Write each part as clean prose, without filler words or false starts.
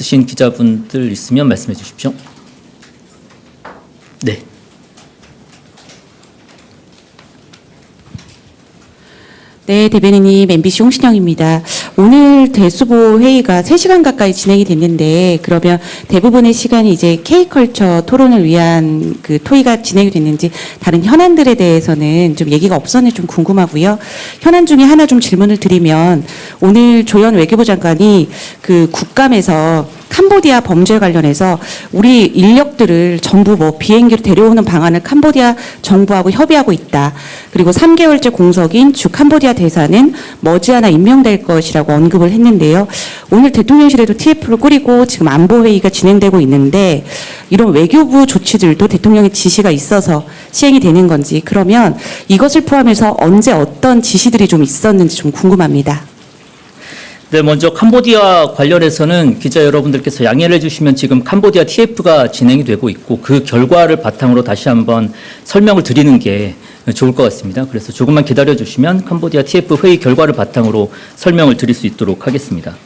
있으신 기자분들 있으면 말씀해 주십시오. 네. 네, 대변인님, MBC 홍신영입니다. 오늘 대수보 회의가 3시간 가까이 진행이 됐는데, 그러면 대부분의 시간이 이제 K컬처 토론을 위한 그 토의가 진행이 됐는지, 다른 현안들에 대해서는 좀 얘기가 없었는지 좀 궁금하고요. 현안 중에 하나 좀 질문을 드리면, 오늘 조현 외교부 장관이 그 국감에서 캄보디아 범죄 관련해서 우리 인력들을 전부 뭐 비행기로 데려오는 방안을 캄보디아 정부하고 협의하고 있다. 그리고 3개월째 공석인 주 캄보디아 대사는 머지않아 임명될 것이라고 언급을 했는데요. 오늘 대통령실에도 TF를 꾸리고 지금 안보회의가 진행되고 있는데 이런 외교부 조치들도 대통령의 지시가 있어서 시행이 되는 건지, 그러면 이것을 포함해서 언제 어떤 지시들이 좀 있었는지 좀 궁금합니다. 네, 먼저 캄보디아 관련해서는 기자 여러분들께서 양해를 해주시면 지금 캄보디아 TF가 진행이 되고 있고 그 결과를 바탕으로 다시 한번 설명을 드리는 게 좋을 것 같습니다. 그래서 조금만 기다려 주시면 캄보디아 TF 회의 결과를 바탕으로 설명을 드릴 수 있도록 하겠습니다.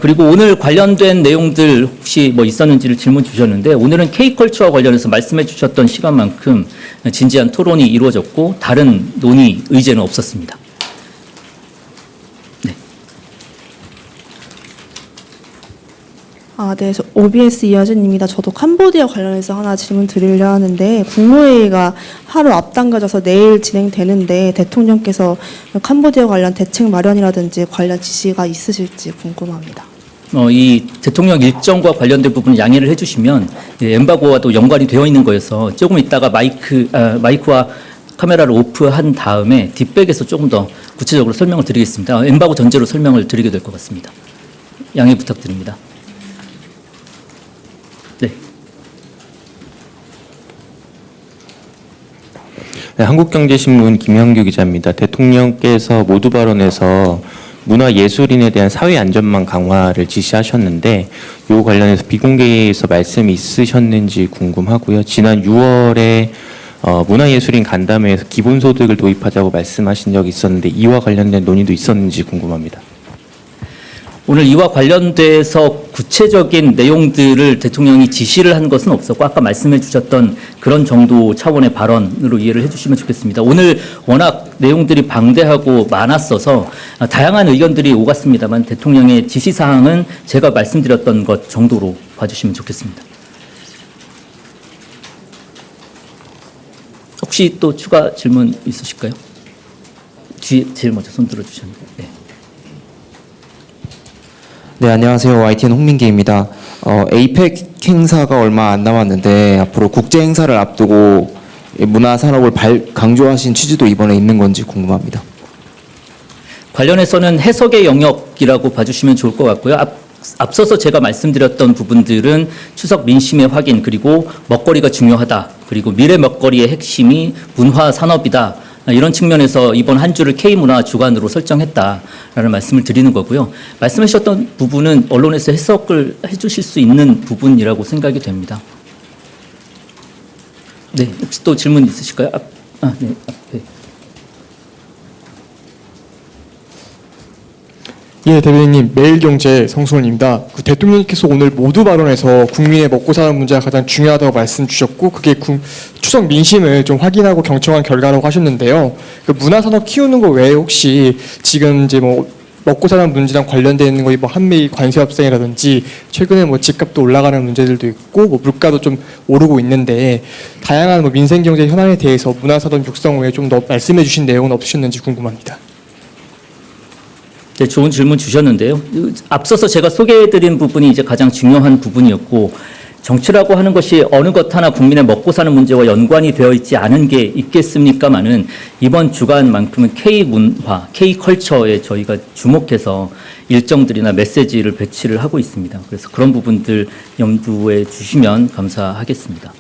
그리고 오늘 관련된 내용들 혹시 뭐 있었는지를 질문 주셨는데, 오늘은 K컬처와 관련해서 말씀해 주셨던 시간만큼 진지한 토론이 이루어졌고 다른 논의 의제는 없었습니다. 네, OBS 이하진입니다. 저도 캄보디아 관련해서 하나 질문 드리려 하는데, 국무회의가 하루 앞당겨져서 내일 진행되는데 대통령께서 캄보디아 관련 대책 마련이라든지 관련 지시가 있으실지 궁금합니다. 이 대통령 일정과 관련된 부분을 양해를 해주시면 엠바고와도 연관이 되어 있는 거여서 조금 있다가 마이크와 카메라를 오프한 다음에 뒷백에서 조금 더 구체적으로 설명을 드리겠습니다. 엠바고 전제로 설명을 드리게 될 것 같습니다. 양해 부탁드립니다. 네, 한국경제신문 김형규 기자입니다. 대통령께서 모두 발언에서 문화예술인에 대한 사회안전망 강화를 지시하셨는데 이 관련해서 비공개에서 말씀이 있으셨는지 궁금하고요. 지난 6월에 문화예술인 간담회에서 기본소득을 도입하자고 말씀하신 적이 있었는데 이와 관련된 논의도 있었는지 궁금합니다. 오늘 이와 관련돼서 구체적인 내용들을 대통령이 지시를 한 것은 없었고 아까 말씀해 주셨던 그런 정도 차원의 발언으로 이해를 해 주시면 좋겠습니다. 오늘 워낙 내용들이 방대하고 많았어서 다양한 의견들이 오갔습니다만 대통령의 지시사항은 제가 말씀드렸던 것 정도로 봐주시면 좋겠습니다. 혹시 또 추가 질문 있으실까요? 뒤에 제일 먼저 손 들어주셨는데. 네. 네, 안녕하세요. YTN 홍민기입니다. 에이펙 행사가 얼마 안 남았는데 앞으로 국제 행사를 앞두고 문화 산업을 강조하신 취지도 이번에 있는 건지 궁금합니다. 관련해서는 해석의 영역이라고 봐주시면 좋을 것 같고요. 앞서서 제가 말씀드렸던 부분들은 추석 민심의 확인, 그리고 먹거리가 중요하다, 그리고 미래 먹거리의 핵심이 문화 산업이다, 이런 측면에서 이번 한 주를 K문화 주간으로 설정했다라는 말씀을 드리는 거고요. 말씀하셨던 부분은 언론에서 해석을 해주실 수 있는 부분이라고 생각이 됩니다. 네, 혹시 또 질문 있으실까요? 네, 앞에. 예, 대변인님, 매일경제 성수원입니다. 대통령께서 오늘 모두 발언에서 국민의 먹고 사는 문제가 가장 중요하다고 말씀 주셨고, 그게 추석 민심을 좀 확인하고 경청한 결과라고 하셨는데요. 문화산업 키우는 거 외에 혹시 지금 이제 뭐 먹고 사는 문제랑 관련되어 있는 거, 뭐 한미 관세 협상이라든지 최근에 뭐 집값도 올라가는 문제들도 있고, 뭐 물가도 좀 오르고 있는데 다양한 뭐 민생 경제 현안에 대해서 문화산업 육성 외에 좀 더 말씀해 주신 내용은 없으셨는지 궁금합니다. 네, 좋은 질문 주셨는데요. 앞서서 제가 소개해드린 부분이 이제 가장 중요한 부분이었고, 정치라고 하는 것이 어느 것 하나 국민의 먹고 사는 문제와 연관이 되어 있지 않은 게 있겠습니까마는 이번 주간만큼은 K문화, K컬처에 저희가 주목해서 일정들이나 메시지를 배치를 하고 있습니다. 그래서 그런 부분들 염두에 주시면 감사하겠습니다.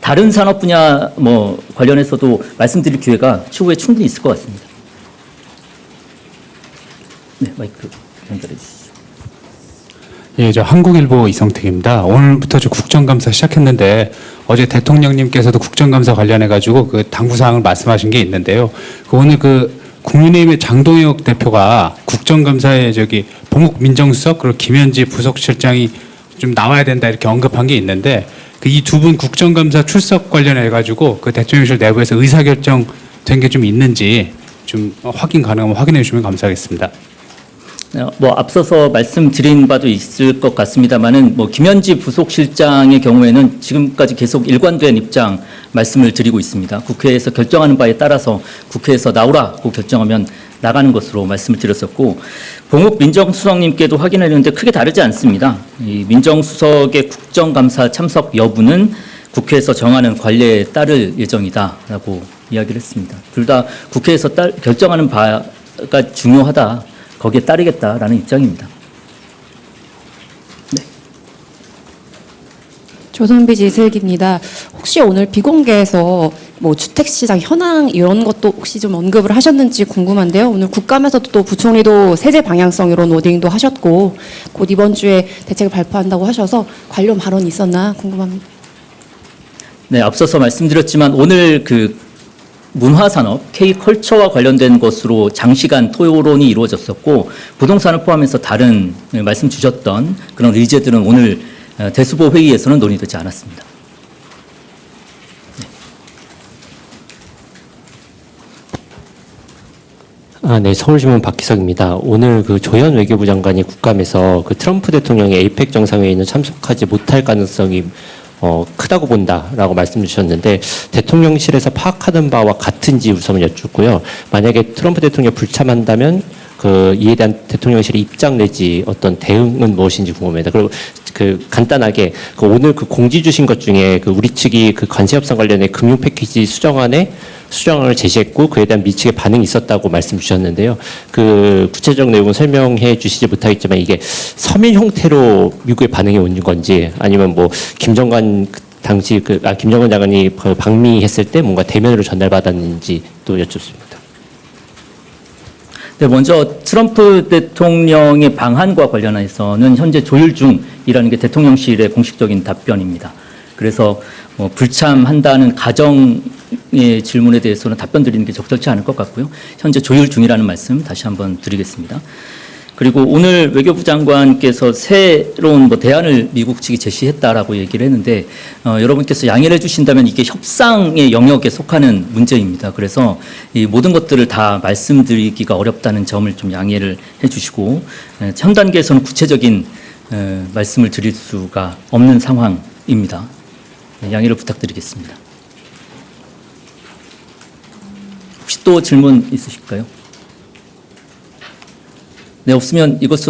다른 산업 분야 뭐 관련해서도 말씀드릴 기회가 추후에 충분히 있을 것 같습니다. 네, 마이크 연결해 주시죠. 예, 저 한국일보 이성택입니다. 오늘부터 저 국정감사 시작했는데 어제 대통령님께서도 국정감사 관련해 가지고 그 당부 사항을 말씀하신 게 있는데요. 오늘 그 국민의힘의 장동혁 대표가 국정감사에 봉욱 민정수석 그리고 김현지 부속실장이 좀 나와야 된다 이렇게 언급한 게 있는데 그 이 두 분 국정감사 출석 관련해 가지고 그 대통령실 내부에서 의사결정 된 게 좀 있는지 좀 확인 가능하면 확인해 주시면 감사하겠습니다. 뭐 앞서서 말씀드린 바도 있을 것 같습니다만은 뭐 김현지 부속실장의 경우에는 지금까지 계속 일관된 입장 말씀을 드리고 있습니다. 국회에서 결정하는 바에 따라서 국회에서 나오라고 결정하면 나가는 것으로 말씀을 드렸었고 봉욱 민정수석님께도 확인했는데 크게 다르지 않습니다. 이 민정수석의 국정감사 참석 여부는 국회에서 정하는 관례에 따를 예정이다라고 이야기를 했습니다. 둘 다 국회에서 결정하는 바가 중요하다. 거기에 따르겠다라는 입장입니다. 조선비지 슬기입니다. 혹시 오늘 비공개에서 뭐 주택시장 현황 이런 것도 혹시 좀 언급을 하셨는지 궁금한데요. 오늘 국감에서도 또 부총리도 세제 방향성 이런 워딩도 하셨고 곧 이번 주에 대책을 발표한다고 하셔서 관련 발언이 있었나 궁금합니다. 네, 앞서서 말씀드렸지만 오늘 그 문화산업, K컬처와 관련된 것으로 장시간 토론이 이루어졌었고 부동산을 포함해서 다른 말씀 주셨던 그런 의제들은 오늘 대수보 회의에서는 논의되지 않았습니다. 네, 서울신문 박기석입니다. 오늘 그 조현 외교부 장관이 국감에서 그 트럼프 대통령의 에이펙 정상회의는 참석하지 못할 가능성이 크다고 본다라고 말씀 주셨는데 대통령실에서 파악하는 바와 같은지 우선 여쭙고요. 만약에 트럼프 대통령 불참한다면 그 이에 대한 대통령실의 입장 내지 어떤 대응은 무엇인지 궁금합니다. 그리고 그 간단하게 그 오늘 그 공지 주신 것 중에 그 우리 측이 그 관세 협상 관련해 금융 패키지 수정을 제시했고 그에 대한 미측의 반응이 있었다고 말씀 주셨는데요. 그 구체적 내용은 설명해 주시지 못하겠지만 이게 서면 형태로 미국의 반응이 온 건지 아니면 뭐 김정관 당시 김정은 장관이 방미했을 때 뭔가 대면으로 전달받았는지 또 여쭙습니다. 네, 먼저 트럼프 대통령의 방한과 관련해서는 현재 조율 중이라는 게 대통령실의 공식적인 답변입니다. 그래서 불참한다는 가정의 질문에 대해서는 답변 드리는 게 적절치 않을 것 같고요. 현재 조율 중이라는 말씀 다시 한번 드리겠습니다. 그리고 오늘 외교부 장관께서 새로운 대안을 미국 측이 제시했다라고 얘기를 했는데 여러분께서 양해를 해주신다면 이게 협상의 영역에 속하는 문제입니다. 그래서 이 모든 것들을 다 말씀드리기가 어렵다는 점을 좀 양해를 해주시고 현 단계에서는 구체적인 말씀을 드릴 수가 없는 상황입니다. 양해를 부탁드리겠습니다. 혹시 또 질문 있으실까요? 네, 없으면 이것으로